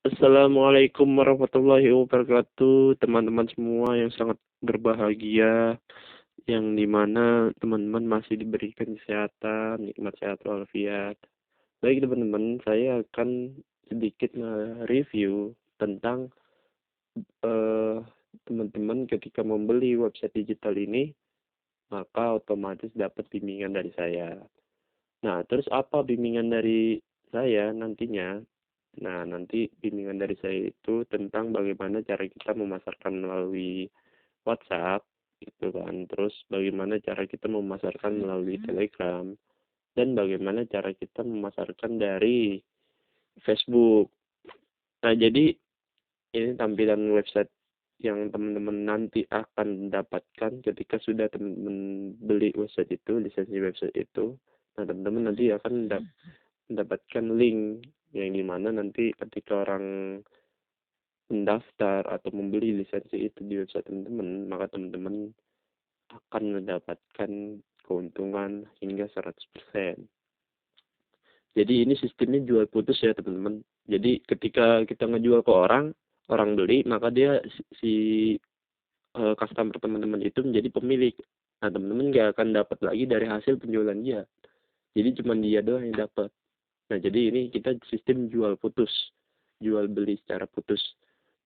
Assalamualaikum warahmatullahi wabarakatuh, teman-teman semua yang sangat berbahagia, yang dimana teman-teman masih diberikan kesehatan, nikmat sehat walafiat. Baik teman-teman, saya akan sedikit review tentang eh, teman-teman ketika membeli website digital ini, maka otomatis dapat bimbingan dari saya. Nah, terus apa bimbingan dari saya nantinya? Nah, nanti bimbingan dari saya itu tentang bagaimana cara kita memasarkan melalui WhatsApp, gitu kan. Terus bagaimana cara kita memasarkan melalui Telegram, dan bagaimana cara kita memasarkan dari Facebook. Nah, jadi ini tampilan website yang teman-teman nanti akan dapatkan ketika sudah teman-teman beli website itu, lisensi website itu. Nah, teman-teman nanti akan mendapatkan link yang dimana nanti ketika orang mendaftar atau membeli lisensi itu di website teman-teman, maka teman-teman akan mendapatkan keuntungan hingga 100%. Jadi ini sistemnya jual putus ya teman-teman. Jadi ketika kita ngejual ke orang, orang beli, maka dia si customer teman-teman itu menjadi pemilik. Nah, teman-teman nggak akan dapat lagi dari hasil penjualan dia. Jadi cuma dia doang yang dapat. Nah, jadi ini kita sistem jual putus, jual beli secara putus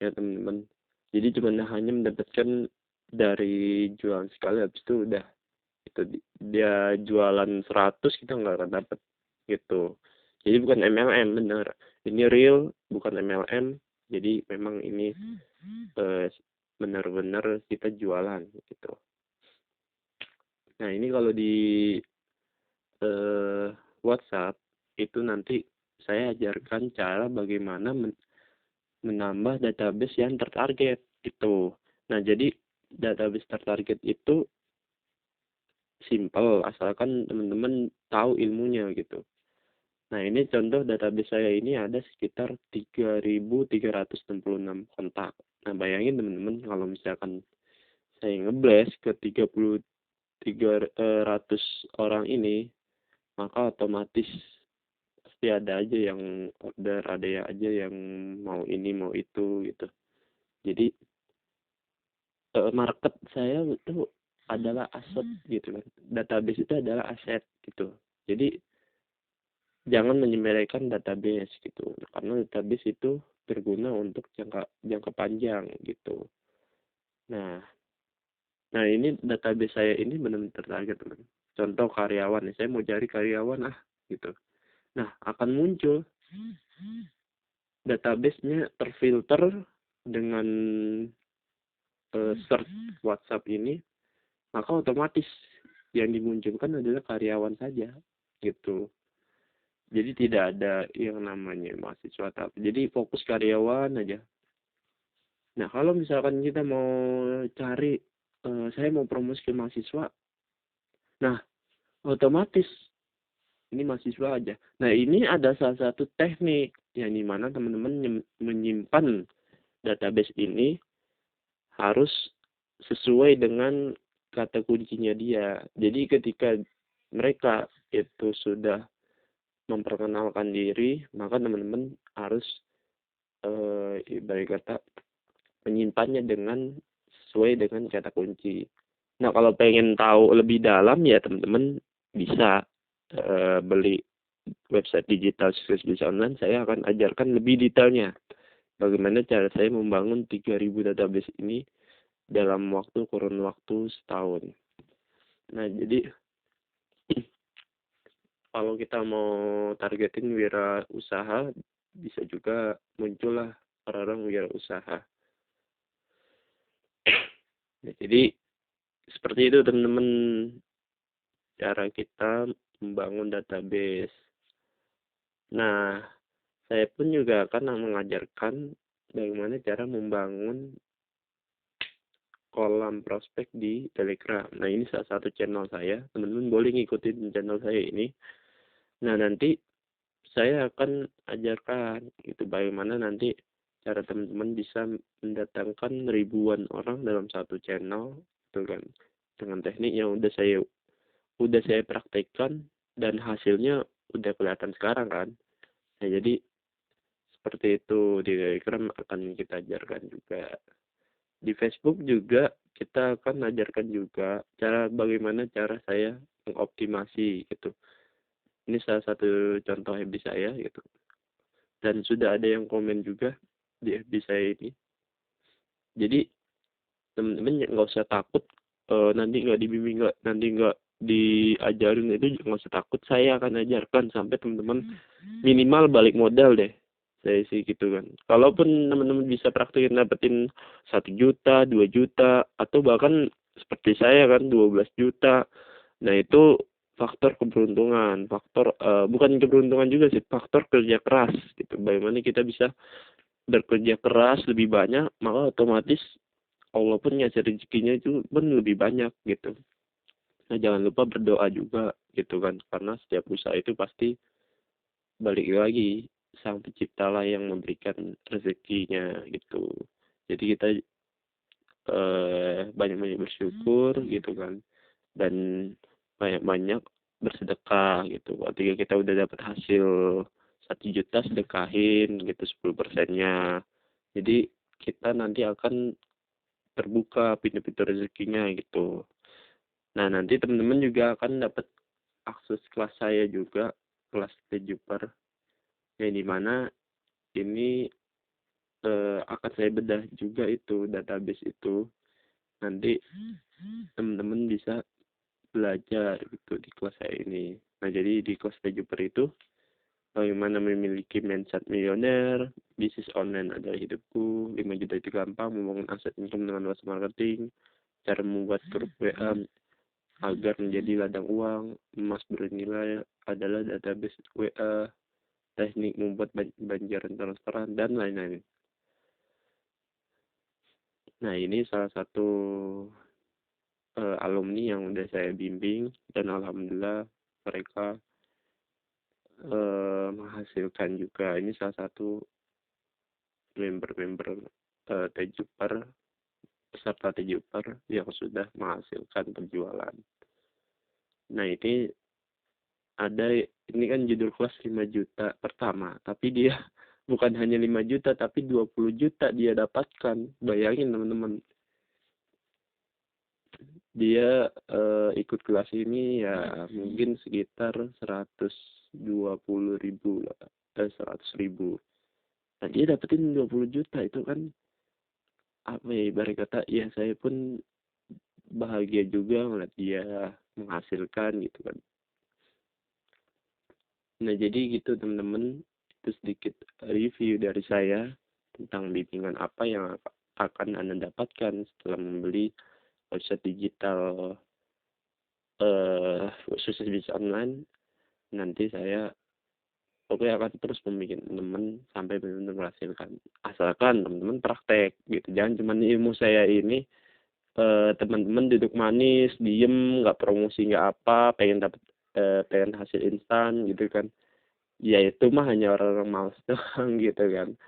ya teman-teman. Jadi cuma hanya mendapatkan dari jualan sekali, habis itu udah itu dia jualan 100 kita nggak akan dapat gitu. Jadi bukan MLM bener. Ini real, bukan MLM. Jadi memang ini eh, benar-benar kita jualan gitu. Nah, ini kalau di eh, WhatsApp itu nanti saya ajarkan cara bagaimana menambah database yang tertarget itu. Nah, jadi database tertarget itu simple asalkan teman-teman tahu ilmunya gitu. Nah, ini contoh database saya ini ada sekitar 3.366 kontak. Nah, bayangin teman-teman kalau misalkan saya ngeblast ke 3.300 orang ini, maka otomatis pasti ada aja yang order, ada ya aja yang mau ini mau itu gitu. Jadi market saya itu adalah aset gitu kan. Database itu adalah aset gitu. Jadi jangan menyepelekan database gitu. Karena database itu berguna untuk jangka jangka panjang gitu. Nah, nah ini database saya ini benar-benar tertarget teman. Contoh karyawan nih, saya mau cari karyawan gitu. Nah, akan muncul database-nya terfilter dengan search WhatsApp ini, maka otomatis yang dimunculkan adalah karyawan saja gitu. Jadi tidak ada yang namanya mahasiswa tapi jadi fokus karyawan aja. Nah, kalau misalkan kita mau cari saya mau promosi ke mahasiswa, nah otomatis ini mahasiswa aja. Nah, ini ada salah satu teknik yang dimana teman-teman menyimpan database ini harus sesuai dengan kata kuncinya dia. Jadi ketika mereka itu sudah memperkenalkan diri, maka teman-teman harus ibarat kata menyimpannya dengan sesuai dengan kata kunci. Nah, kalau pengen tahu lebih dalam ya teman-teman bisa beli website digital sukses bisa online. Saya akan ajarkan lebih detailnya bagaimana cara saya membangun 3.000 database ini dalam kurun waktu setahun. Nah, jadi kalau kita mau targetin wira usaha, bisa juga muncullah orang-orang wira usaha. Nah, jadi seperti itu teman-teman cara kita membangun database. Nah, saya pun juga akan mengajarkan bagaimana cara membangun kolam prospek di Telegram. Nah, ini salah satu channel saya. Teman-teman boleh ngikutin channel saya ini. Nah, nanti saya akan ajarkan itu bagaimana nanti cara teman-teman bisa mendatangkan ribuan orang dalam satu channel itu kan dengan teknik yang udah saya praktekkan dan hasilnya udah kelihatan sekarang kan. Nah, jadi seperti itu. Di Telegram akan kita ajarkan juga. Di Facebook juga kita akan ajarkan juga bagaimana cara saya mengoptimasi gitu. Ini salah satu contoh FB saya gitu. Dan sudah ada yang komen juga di FB saya ini. Jadi teman-teman nggak usah takut nanti nggak dibimbing, nanti nggak diajarin, itu nggak usah takut, saya akan ajarkan sampai teman-teman minimal balik modal deh, saya sih gitu kan. Kalaupun teman-teman bisa praktekin dapetin 1 juta 2 juta atau bahkan seperti saya kan 12 juta, nah itu faktor keberuntungan, bukan keberuntungan juga sih, faktor kerja keras gitu. Bagaimana kita bisa bekerja keras lebih banyak, maka otomatis Allah pun ngasih rezekinya itu pun lebih banyak gitu. Nah jangan lupa berdoa juga gitu kan, karena setiap usaha itu pasti balik lagi sang pencipta lah yang memberikan rezekinya gitu. Jadi kita banyak-banyak bersyukur gitu kan, dan banyak-banyak bersedekah gitu. Ketika kita udah dapat hasil 1 juta, sedekahin gitu 10%-nya. Jadi kita nanti akan terbuka pintu-pintu rezekinya gitu. Nah nanti teman-teman juga akan dapat akses kelas saya juga, kelas Tejuper, yang dimana ini akan saya bedah juga itu database itu. Nanti teman-teman bisa belajar gitu di kelas saya ini. Nah jadi di kelas Tejuper itu bagaimana memiliki mindset milioner, bisnis online adalah hidupku, 5 juta itu gampang, membangun aset income dengan luas marketing, cara membuat grup WA agar menjadi ladang uang, emas bernilai adalah database WA, teknik membuat banjaran transparan, dan lain-lain. Nah ini salah satu alumni yang udah saya bimbing, dan alhamdulillah mereka menghasilkan juga. Ini salah satu member-member Tejuper, peserta Tejuper yang sudah menghasilkan penjualan. Nah ini kan judul kelas 5 juta pertama, tapi dia bukan hanya 5 juta tapi 20 juta dia dapatkan. Bayangin teman-teman, dia ikut kelas ini ya mungkin sekitar 120.000 lah, 100.000. Nah dia dapetin 20 juta, itu kan apa ya, ibarat kata ya saya pun bahagia juga ngeliat dia menghasilkan gitu kan. Nah jadi gitu teman-teman, itu sedikit review dari saya tentang bimbingan apa yang akan Anda dapatkan setelah membeli website digital khusus bisnis online. Nanti saya akan terus membuat teman-teman sampai benar-benar menghasilkan, asalkan teman-teman praktek gitu. Jangan cuma ilmu saya ini teman-teman duduk manis, diem, nggak promosi, nggak apa, pengen hasil instan gitu kan. Ya itu mah hanya orang-orang malas doang gitu kan.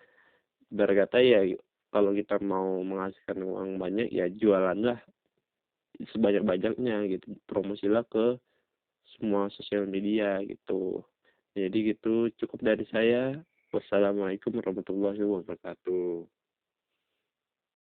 Berkata ya kalau kita mau menghasilkan uang banyak ya jualanlah sebanyak-banyaknya gitu. Promosilah ke semua sosial media gitu. Jadi gitu, cukup dari saya. Wassalamualaikum warahmatullahi wabarakatuh.